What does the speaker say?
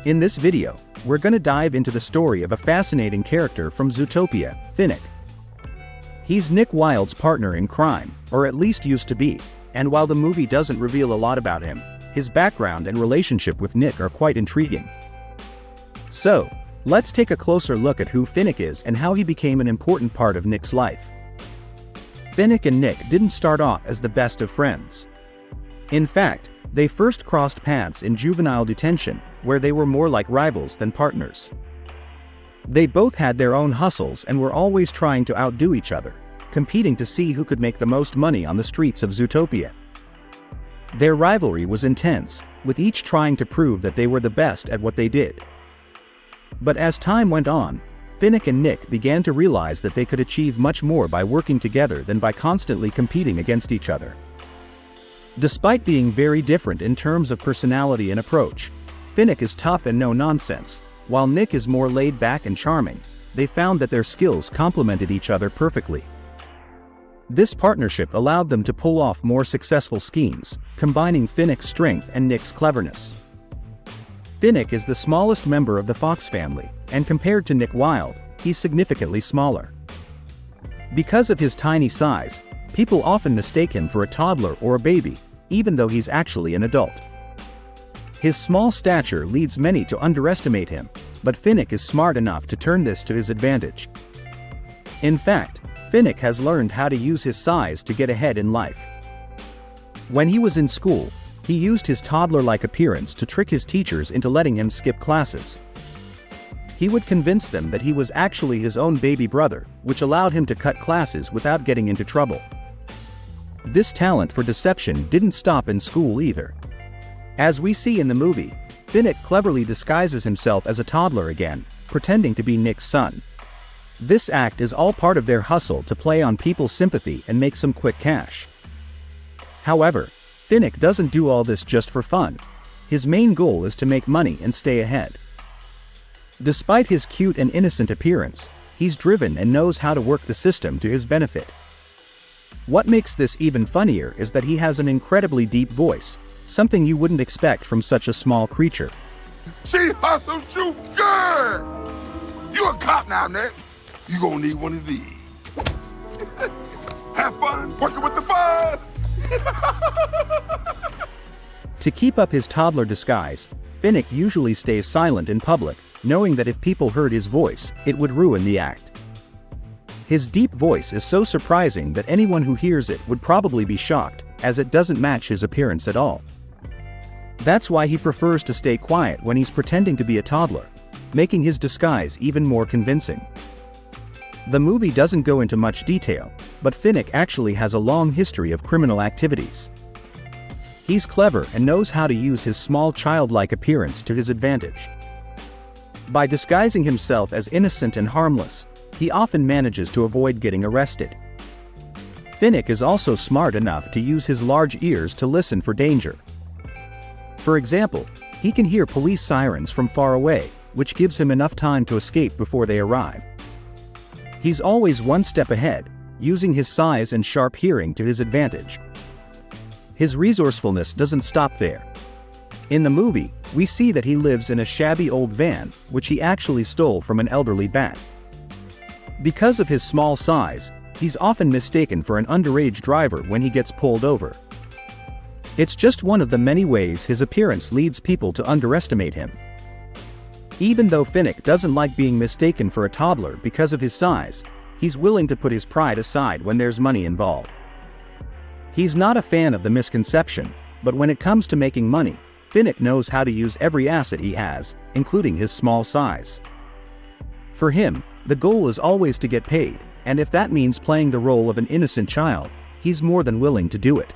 In this video, we're gonna dive into the story of a fascinating character from Zootopia, Finnick. He's Nick Wilde's partner in crime, or at least used to be, and while the movie doesn't reveal a lot about him, his background and relationship with Nick are quite intriguing. So, let's take a closer look at who Finnick is and how he became an important part of Nick's life. Finnick and Nick didn't start off as the best of friends. In fact, they first crossed paths in juvenile detention, where they were more like rivals than partners. They both had their own hustles and were always trying to outdo each other, competing to see who could make the most money on the streets of Zootopia. Their rivalry was intense, with each trying to prove that they were the best at what they did. But as time went on, Finnick and Nick began to realize that they could achieve much more by working together than by constantly competing against each other. Despite being very different in terms of personality and approach, Finnick is tough and no-nonsense, while Nick is more laid-back and charming. They found that their skills complemented each other perfectly. This partnership allowed them to pull off more successful schemes, combining Finnick's strength and Nick's cleverness. Finnick is the smallest member of the fox family, and compared to Nick Wilde, he's significantly smaller. Because of his tiny size, people often mistake him for a toddler or a baby, even though he's actually an adult. His small stature leads many to underestimate him, but Finnick is smart enough to turn this to his advantage. In fact, Finnick has learned how to use his size to get ahead in life. When he was in school, he used his toddler-like appearance to trick his teachers into letting him skip classes. He would convince them that he was actually his own baby brother, which allowed him to cut classes without getting into trouble. This talent for deception didn't stop in school either. As we see in the movie, Finnick cleverly disguises himself as a toddler again, pretending to be Nick's son. This act is all part of their hustle to play on people's sympathy and make some quick cash. However, Finnick doesn't do all this just for fun. His main goal is to make money and stay ahead. Despite his cute and innocent appearance, he's driven and knows how to work the system to his benefit. What makes this even funnier is that he has an incredibly deep voice, something you wouldn't expect from such a small creature. She hustled you good! You a cop now, Nick. You gonna need one of these. Have fun working with the boss! To keep up his toddler disguise, Finnick usually stays silent in public, knowing that if people heard his voice, it would ruin the act. His deep voice is so surprising that anyone who hears it would probably be shocked, as it doesn't match his appearance at all. That's why he prefers to stay quiet when he's pretending to be a toddler, making his disguise even more convincing. The movie doesn't go into much detail, but Finnick actually has a long history of criminal activities. He's clever and knows how to use his small childlike appearance to his advantage. By disguising himself as innocent and harmless, he often manages to avoid getting arrested. Finnick is also smart enough to use his large ears to listen for danger. For example, he can hear police sirens from far away, which gives him enough time to escape before they arrive. He's always one step ahead, using his size and sharp hearing to his advantage. His resourcefulness doesn't stop there. In the movie, we see that he lives in a shabby old van, which he actually stole from an elderly bat. Because of his small size, he's often mistaken for an underage driver when he gets pulled over. It's just one of the many ways his appearance leads people to underestimate him. Even though Finnick doesn't like being mistaken for a toddler because of his size, he's willing to put his pride aside when there's money involved. He's not a fan of the misconception, but when it comes to making money, Finnick knows how to use every asset he has, including his small size. For him, the goal is always to get paid, and if that means playing the role of an innocent child, he's more than willing to do it.